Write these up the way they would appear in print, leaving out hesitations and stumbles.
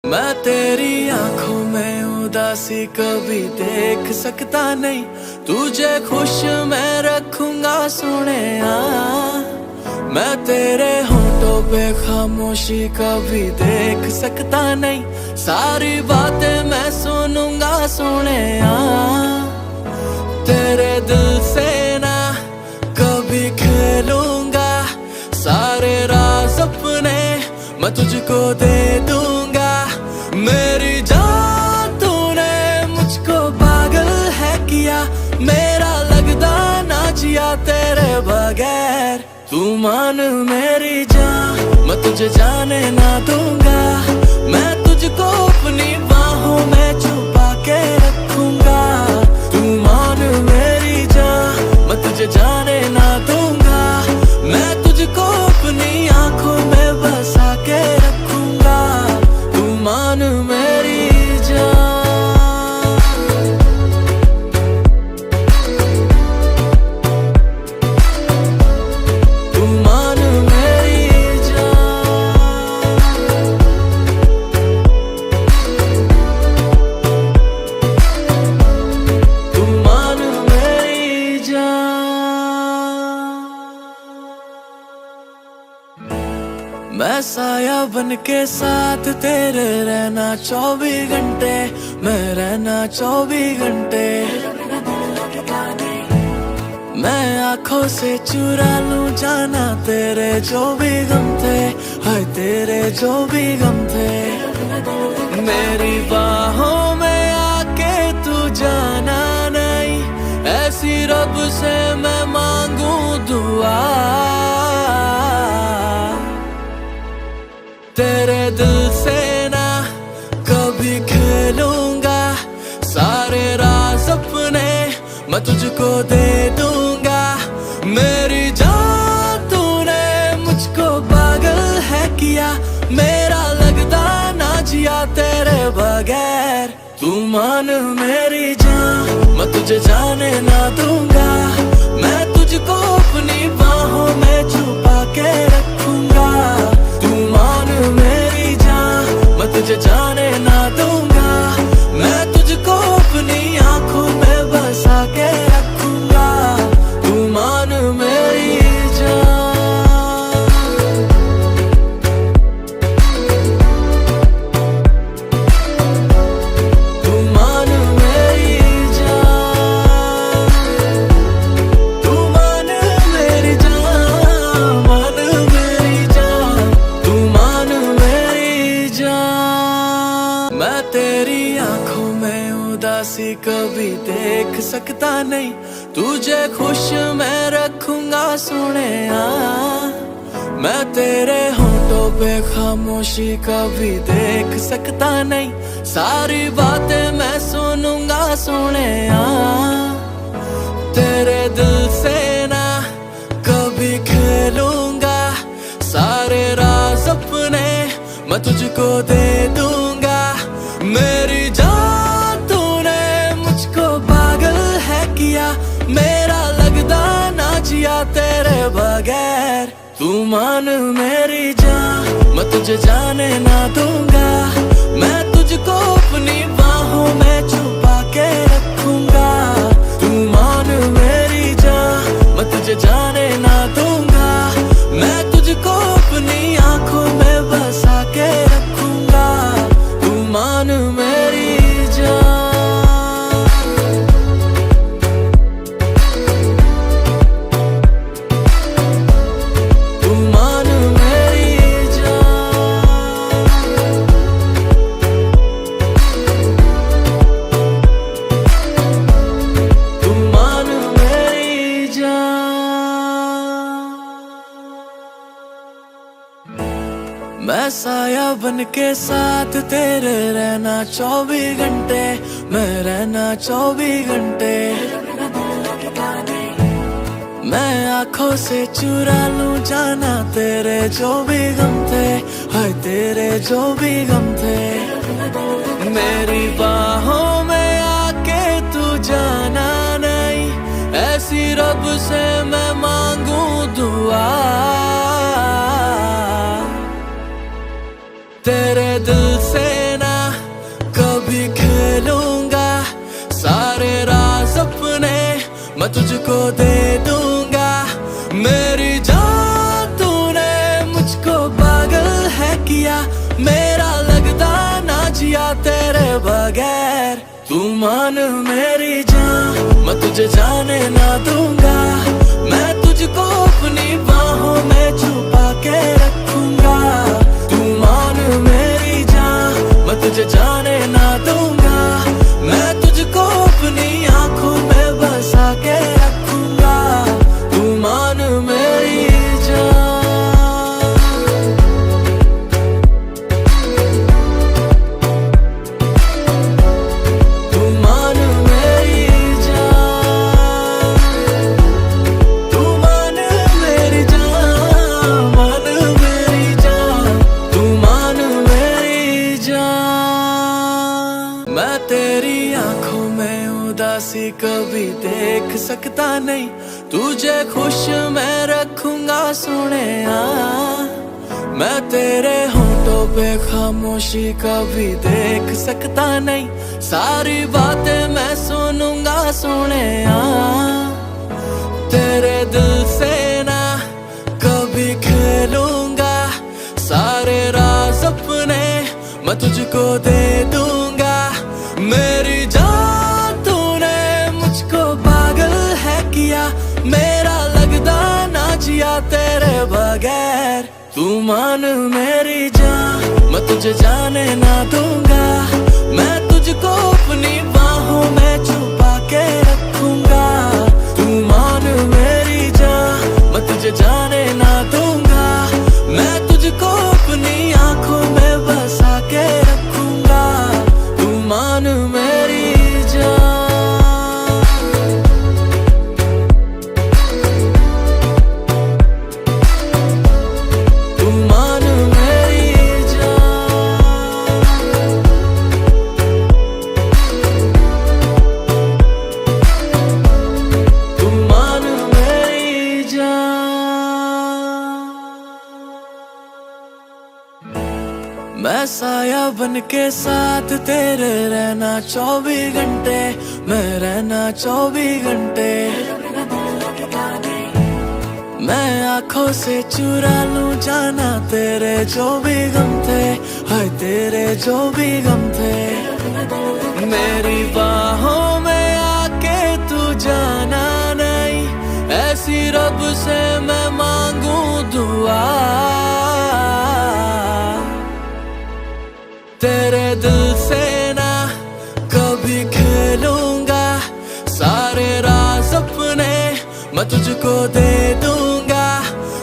मैं तेरी आंखों में उदासी कभी देख सकता नहीं, तुझे खुश मैं रखूंगा सोने। मैं तेरे होठों पे खामोशी कभी देख सकता नहीं, सारी बातें मैं सुनूंगा सोने। तेरे दिल से ना कभी खेलूंगा, सारे राज अपने मैं तुझको दे दूंगा। मेरी जान तूने मुझको पागल है किया, मेरा लगदा ना जिया तेरे बगैर। तू मान मेरी जान, मैं तुझे जाने ना दूंगा, मैं तुझको अपनी बाहों में छुपा के रखूंगा। तू मान मेरी जान, मैं तुझे जाने ना दूंगा, मैं तुझको अपनी आंखों में बसा के रखूंगा। तू मान मेरी जान, तू मान मेरी जान, तू मान मेरी जान। मैं साया बन के साथ तेरे रहना 24 घंटे, मैं रहना 24 घंटे। मैं आंखों से चुरा लूं जाना तेरे जो भी गम थे, हाय तेरे जो भी गम थे। मेरी बाहों में आके तू जाना नहीं, ऐसी रब से मैं मांगू दुआ। तेरे दिल से ना कभी खेलूंगा, सारे राज अपने मैं तुझको दे दूंगा। मेरी जान तूने मुझको पागल है किया, मेरा लगदा ना जिया तेरे बगैर। तू मान मेरी जान, मैं तुझे जाने ना दूंगा, मैं तुझको अपनी बाहों में छुपा के रखूंगा। तू मान मेरी जान, मैं तुझे जाने ना दूंगा, मैं तुझको अपनी आंखों में बसा के रखूंगा। तू मान मेरी जान, तू मान मेरी जान, तू मान मेरी जान, मान मेरी जान, तू मान मेरी जान। मैं तेरी आंखों में उदासी कभी देख सकता नहीं, तुझे खुश मैं रखूंगा सोने। मैं तेरे होठों पे खामोशी कभी देख सकता नहीं, सारी बातें मैं सुनूंगा सोने। तेरे दिल से ना कभी खेलूंगा, सारे राज अपने मैं तुझको दे दूंगा। मेरी जान तूने मुझको पागल है किया, मेरा लगदा ना जिया तेरे बगैर। तू मान मेरी जान, मैं तुझे जाने ना दूंगा, मैं तुझको अपनी बाहों में छुपा के रखूंगा। तू मान मेरी जान, मैं तुझे जाने ना दूंगा, मैं तुझको अपनी आंखों में बसा के रखूंगा। तू मान मेरी जान, तू मान मेरी जान, तू मान मेरी जान। मैं साया बन के साथ तेरे रहना 24 घंटे, मैं रहना 24 घंटे। मैं आंखों से चुरा लूं जाना तेरे जो भी गम थे, हाय तेरे जो भी गम थे। मेरी बाहों में आके तू जाना नहीं, ऐसी रब से मैं मांगू दुआ। तेरे दिल से मैं तुझको दे दूंगा मेरी जान। तूने मुझको पागल है किया, मेरा लगता ना जिया तेरे बगैर। तू मान मेरी जान, मैं तुझे जाने ना दूंगा। मैं तुझको अपनी बाहों में छुपा के रखूंगा। तू मान मेरी जान, मैं तुझे जाने ना दूंगा। मैं तुझको अपनी आंखों में बसा के रखूंगा। तू मान मेरी जान, तू मान मेरी जान, तू मान मेरी जान, मान मेरी जान, तू मान मेरी जान। मैं तेरी आंखों में उदासी कभी देख सकता नहीं, तुझे खुश मैं रखूंगा सोनिया। मैं तेरे होंठों पे खामोशी कभी देख सकता नहीं, सारी बातें मैं सुनूंगा सोनिया। तेरे दिल से ना कभी खेलूंगा, सारे राज अपने मैं तुझको दे दूंगा मेरी जान। तूने मुझको पागल है किया, मेरा लगता ना जिया तेरे बगैर। तू मान मेरी जान, मैं तुझे जाने ना दूंगा। मैं तुझको अपनी बाहों में छुपा के रखूंगा। तू मान मेरी जान, मैं तुझे जाने ना दूंगा। मैं तुझको अपनी आंखों में बसा के रखूंगा। तू मान मेरी जान, तू मान मेरी जान, तू मान मेरी जान। मैं साया बन के साथ तेरे रहना 24 घंटे, मैं रहना 24 घंटे। मैं आंखों से चुरा लूं जाना तेरे जो भी गम थे, हाय तेरे जो भी गम थे। मेरी बाहों में आके तू जाना नहीं, ऐसी रब से मैं मांगू दुआ। तेरे दिल से ना कभी खेलूंगा, सारे राज अपने मैं तुझको दे दूंगा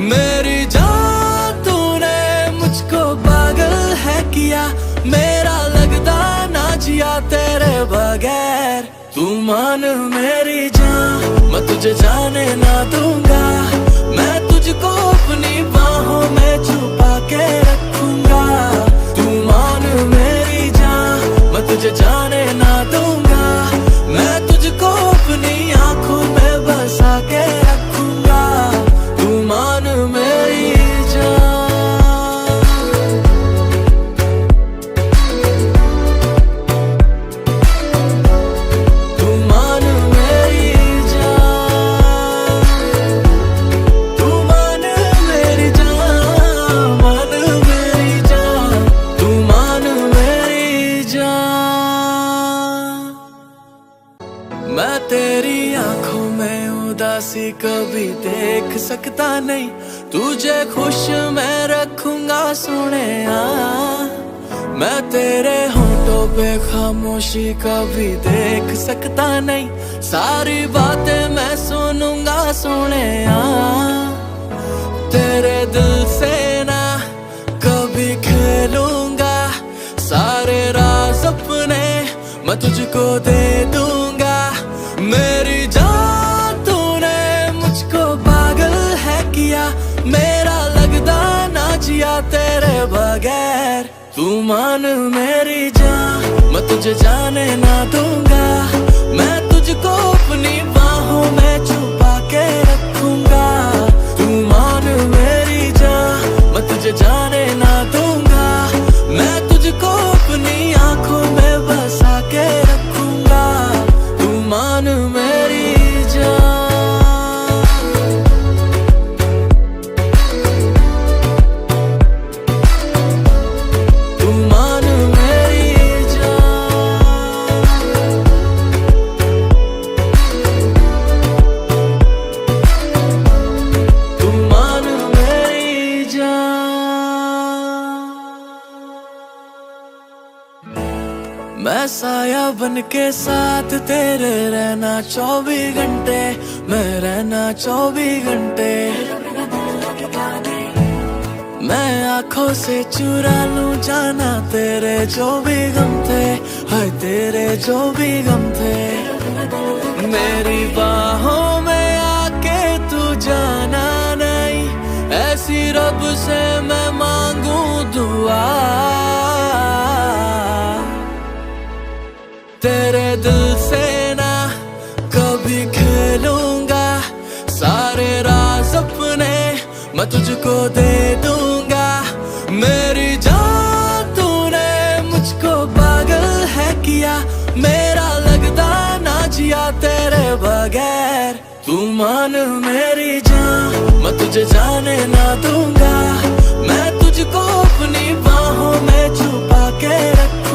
मेरी जान। तूने मुझको पागल है किया, मेरा लगता ना जिया तेरे बगैर। तू मान मेरी जान, मैं तुझे जाने ना दूंगा। मैं तुझको अपनी बाहों में छुपा के रखूंगा। तू मान मेरी जान, मैं तुझे जाने ना दूंगा। मैं तुझको अपनी आंखों में बसा के रखूंगा। तू मान मेरी जान, तू मान मेरी जान, तू मान मेरी जान, मान मेरी जान, तू मान मेरी जान। मैं तेरी आंखों में उदासी कभी देख सकता नहीं, तुझे खुश मैं रखूंगा सोनिया। मैं तेरे होंठों पे खामोशी कभी देख सकता नहीं, सारी बातें मैं सुनूंगा सोनिया। तेरे दिल से ना कभी खेलूंगा, सारे राज अपने मैं तुझको दे दूंगा मेरी जान। तूने मुझको पागल है किया, मेरा लगता ना जिया तेरे बगैर। तू मान मेरी जान, मैं तुझे जाने ना दूंगा। मैं तुझको अपनी बाहों में छुपा के रखूंगा। तू मान मेरी जान, मैं तुझे जाने ना दूंगा। मैं तुझको अपनी आंखों में बसा के रखूंगा। तू मान मेरी जान। मैं साया बन के साथ तेरे रहना 24 घंटे, मैं रहना 24 घंटे। मैं आंखों से चुरा लूं जाना तेरे जो भी गम थे, हाय तेरे जो भी गम थे। मेरी बाहों में आके तू जाना नहीं, ऐसी रब से मैं मांगू दुआ। तेरे दिल से ना कभी खेलूंगा, सारे राज अपने मैं तुझको दे दूंगा। मेरी जान तूने मुझको पागल है किया, मेरा लगता ना जिया तेरे बगैर। तू मान मेरी जान, मैं तुझे जाने ना दूंगा, मैं तुझको अपनी बाहों में छुपा के रख